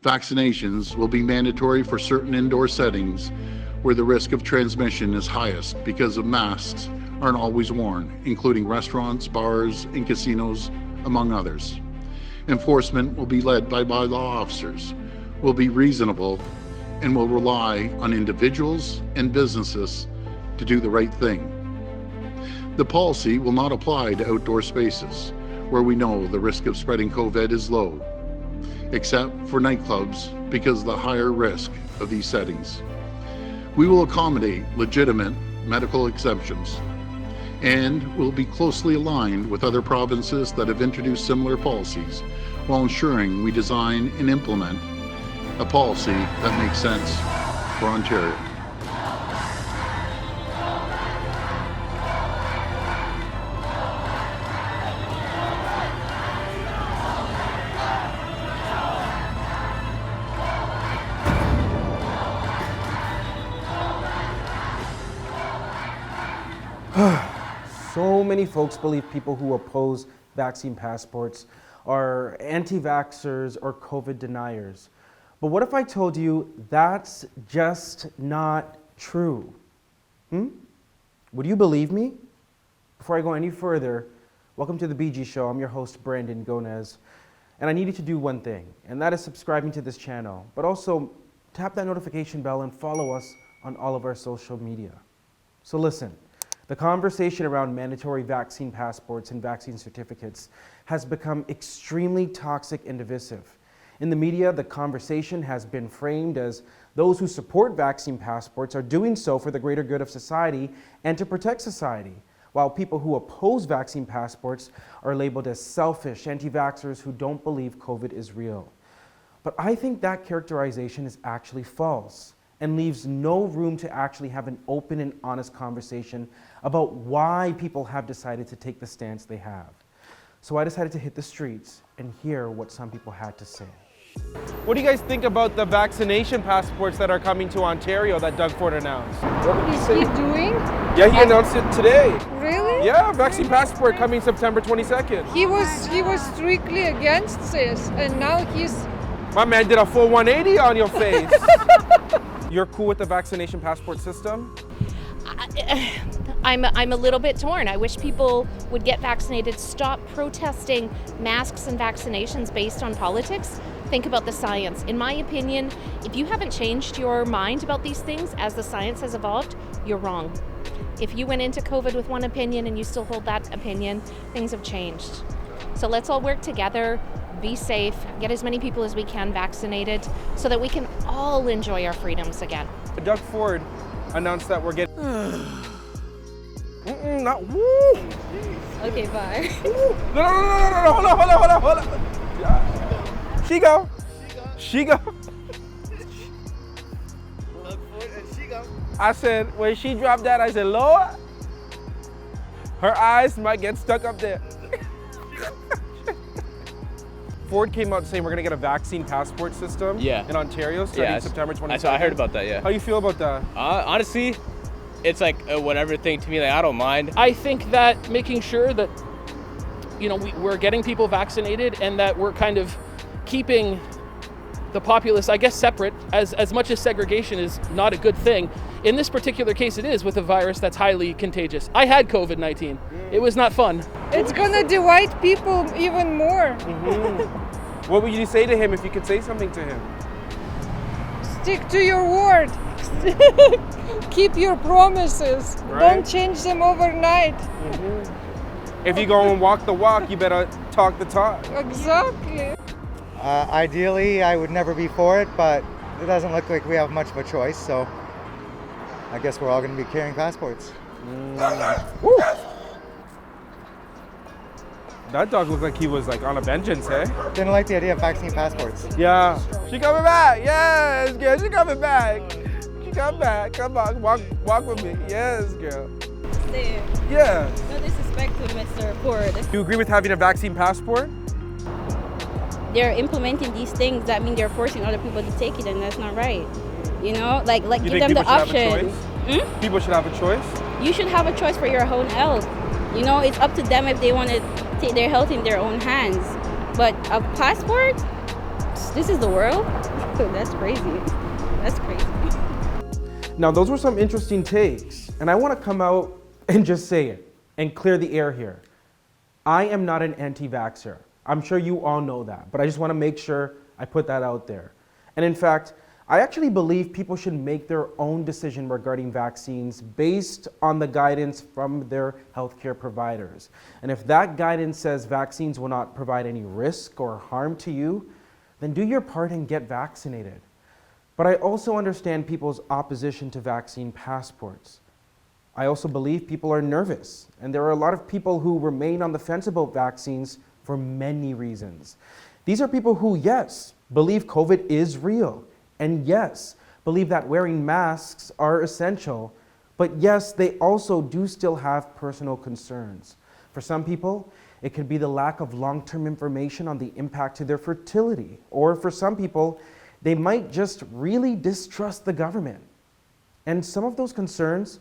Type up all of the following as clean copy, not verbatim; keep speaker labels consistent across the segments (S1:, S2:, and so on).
S1: Vaccinations will be mandatory for certain indoor settings where the risk of transmission is highest because of masks aren't always worn, including restaurants, bars, and casinos, among others. Enforcement will be led by law officers, will be reasonable, and will rely on individuals and businesses to do the right thing. The policy will not apply to outdoor spaces where we know the risk of spreading COVID is low, except for nightclubs because of the higher risk of these settings. We will accommodate legitimate medical exemptions and will be closely aligned with other provinces that have introduced similar policies while ensuring we design and implement a policy that makes sense for Ontario.
S2: So many folks believe people who oppose vaccine passports are anti-vaxxers or COVID deniers. But what if I told you that's just not true? Would you believe me? Before I go any further, welcome to the BG Show. I'm your host, Brandon Gonez. And I need you to do one thing, and that is subscribing to this channel, but also tap that notification bell and follow us on all of our social media. So listen. The conversation around mandatory vaccine passports and vaccine certificates has become extremely toxic and divisive. In the media, the conversation has been framed as those who support vaccine passports are doing so for the greater good of society and to protect society, while people who oppose vaccine passports are labeled as selfish anti-vaxxers who don't believe COVID is real. But I think that characterization is actually false and leaves no room to actually have an open and honest conversation about why people have decided to take the stance they have. So I decided to hit the streets and hear what some people had to say. What do you guys think about the vaccination passports that are coming to Ontario that Doug Ford announced?
S3: Is he doing?
S2: Yeah, he announced it today.
S3: Really?
S2: Yeah, vaccine passport coming September 22nd.
S3: He was strictly against this, and now he's.
S2: My man did a full 180 on your face. You're cool with the vaccination passport system?
S4: I'm a little bit torn. I wish people would get vaccinated, stop protesting masks and vaccinations based on politics. Think about the science. In my opinion, if you haven't changed your mind about these things as the science has evolved, you're wrong. If you went into COVID with one opinion and you still hold that opinion, things have changed. So let's all work together, be safe, get as many people as we can vaccinated so that we can all enjoy our freedoms again.
S2: Doug Ford announced that we're getting... not woo!
S5: Okay, bye.
S2: No, hold on. Yeah. She go. I said, when she dropped that, I said, Lord, her eyes might get stuck up there. Ford came out saying we're gonna get a vaccine passport system in Ontario starting September 22nd.
S6: So I heard about that, yeah.
S2: How do you feel about that?
S6: Honestly, it's like a whatever thing to me, like I don't mind.
S7: I think that making sure that, we're getting people vaccinated and that we're kind of keeping the populace, I guess, separate, as much as segregation is not a good thing. In this particular case, it is with a virus that's highly contagious. I had COVID-19. It was not fun.
S3: It's gonna divide people even more.
S2: What would you say to him if you could say something to him?
S3: Stick to your word. Keep your promises.
S2: Right.
S3: Don't change them overnight.
S2: If you go and walk the walk, you better talk the talk.
S3: Exactly.
S8: Ideally, I would never be for it, but it doesn't look like we have much of a choice, so I guess we're all going to be carrying passports.
S2: Woo. That dog looked like he was like on a vengeance, eh?
S8: Didn't like the idea of vaccine passports.
S2: Yeah. She coming back. Yes, girl. She coming back. She come back. Come on. Walk with me. Yes, girl.
S5: Stay.
S2: Yeah.
S5: No disrespect to Mr. Ford.
S2: Do you agree with having a vaccine passport?
S5: They're implementing these things that mean they're forcing other people to take it, and that's not right. You know, like
S2: You
S5: give
S2: think
S5: them the
S2: people should
S5: option.
S2: have a choice? People should have a choice?
S5: You should have a choice for your own health. You know, it's up to them if they want to take their health in their own hands. But a passport, this is the world? That's crazy. That's crazy.
S2: Now, those were some interesting takes, and I want to come out and just say it and clear the air here. I am not an anti-vaxxer. I'm sure you all know that, but I just want to make sure I put that out there. And in fact, I actually believe people should make their own decision regarding vaccines based on the guidance from their healthcare providers. And if that guidance says vaccines will not provide any risk or harm to you, then do your part and get vaccinated. But I also understand people's opposition to vaccine passports. I also believe people are nervous, and there are a lot of people who remain on the fence about vaccines for many reasons. These are people who, yes, believe COVID is real, and yes, believe that wearing masks are essential, but yes, they also do still have personal concerns. For some people, it could be the lack of long-term information on the impact to their fertility, or for some people, they might just really distrust the government. And some of those concerns,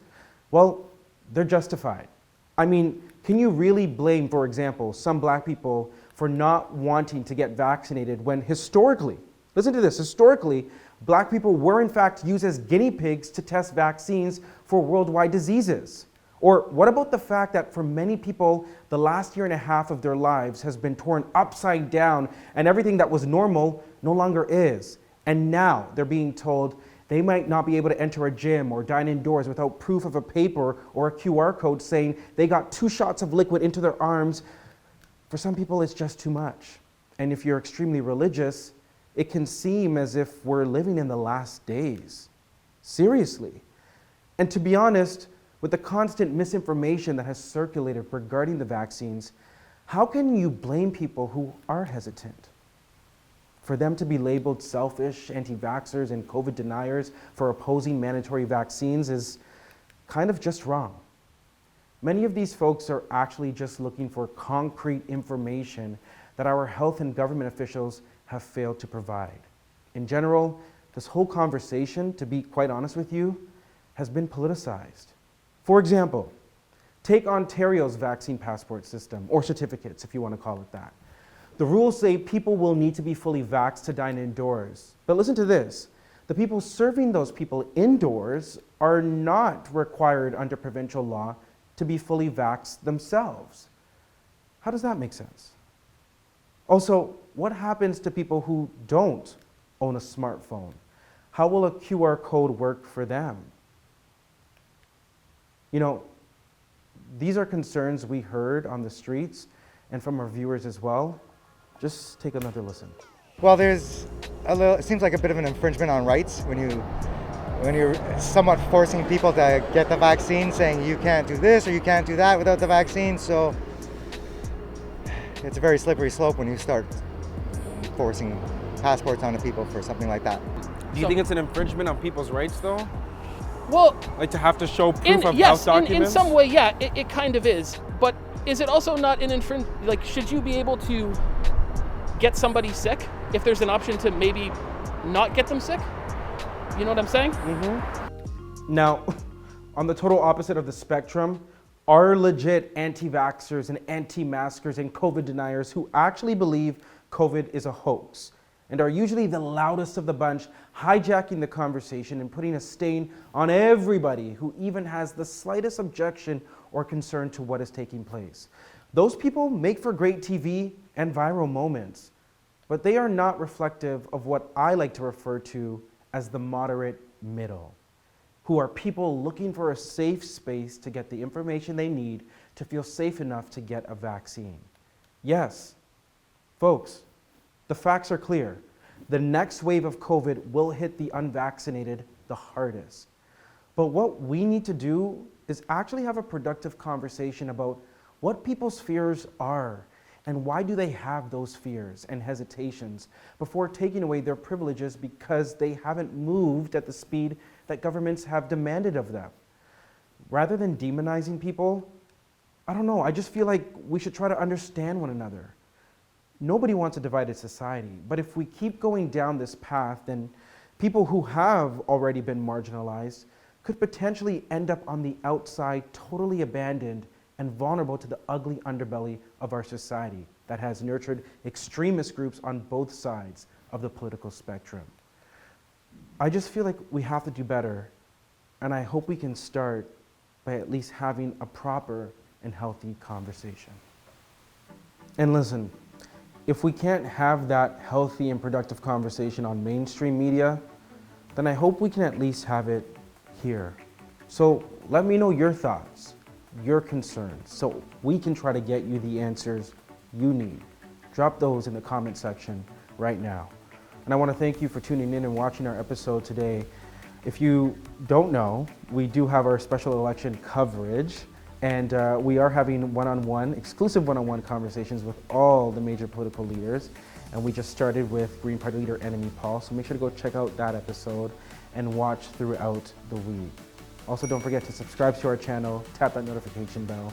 S2: well, they're justified. I mean, can you really blame, for example, some black people for not wanting to get vaccinated when historically, listen to this, historically, black people were in fact used as guinea pigs to test vaccines for worldwide diseases? Or what about the fact that for many people, the last year and a half of their lives has been torn upside down and everything that was normal no longer is? And now they're being told they might not be able to enter a gym or dine indoors without proof of a paper or a QR code saying they got 2 shots of liquid into their arms. For some people, it's just too much. And if you're extremely religious, it can seem as if we're living in the last days. Seriously. And to be honest, with the constant misinformation that has circulated regarding the vaccines, how can you blame people who are hesitant? For them to be labeled selfish, anti-vaxxers, and COVID deniers for opposing mandatory vaccines is kind of just wrong. Many of these folks are actually just looking for concrete information that our health and government officials have failed to provide. In general, this whole conversation, to be quite honest with you, has been politicized. For example, take Ontario's vaccine passport system, or certificates if you want to call it that. The rules say people will need to be fully vaxxed to dine indoors. But listen to this. The people serving those people indoors are not required under provincial law to be fully vaxxed themselves. How does that make sense? Also, what happens to people who don't own a smartphone? How will a QR code work for them? You know, these are concerns we heard on the streets and from our viewers as well. Just take another listen.
S8: Well, there's it seems like a bit of an infringement on rights when you're somewhat forcing people to get the vaccine, saying you can't do this or you can't do that without the vaccine. So it's a very slippery slope when you start forcing passports onto people for something like that.
S2: Do you think it's an infringement on people's rights, though?
S7: Well,
S2: Like to have to show proof of
S7: yes,
S2: health documents?
S7: in some way, yeah, it kind of is. But is it also not an infringement? Like, should you be able to get somebody sick if there's an option to maybe not get them sick? You know what I'm saying?
S2: Mm-hmm. Now, on the total opposite of the spectrum, are legit anti-vaxxers and anti-maskers and COVID deniers who actually believe COVID is a hoax and are usually the loudest of the bunch, hijacking the conversation and putting a stain on everybody who even has the slightest objection or concern to what is taking place. Those people make for great TV and viral moments, but they are not reflective of what I like to refer to as the moderate middle, who are people looking for a safe space to get the information they need to feel safe enough to get a vaccine. Yes, folks, the facts are clear. The next wave of COVID will hit the unvaccinated the hardest. But what we need to do is actually have a productive conversation about what people's fears are and why do they have those fears and hesitations before taking away their privileges because they haven't moved at the speed that governments have demanded of them. Rather than demonizing people, I don't know, I just feel like we should try to understand one another. Nobody wants a divided society, but if we keep going down this path, then people who have already been marginalized could potentially end up on the outside, totally abandoned and vulnerable to the ugly underbelly of our society that has nurtured extremist groups on both sides of the political spectrum. I just feel like we have to do better, and I hope we can start by at least having a proper and healthy conversation. And listen, if we can't have that healthy and productive conversation on mainstream media, then I hope we can at least have it here. So let me know your thoughts, your concerns, so we can try to get you the answers you need. Drop those in the comment section right now. And I want to thank you for tuning in and watching our episode today. If you don't know, we do have our special election coverage, and we are having exclusive one-on-one conversations with all the major political leaders. And we just started with Green Party leader Enemy Paul, so make sure to go check out that episode and watch throughout the week. Also, don't forget to subscribe to our channel, tap that notification bell,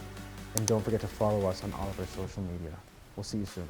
S2: and don't forget to follow us on all of our social media. We'll see you soon.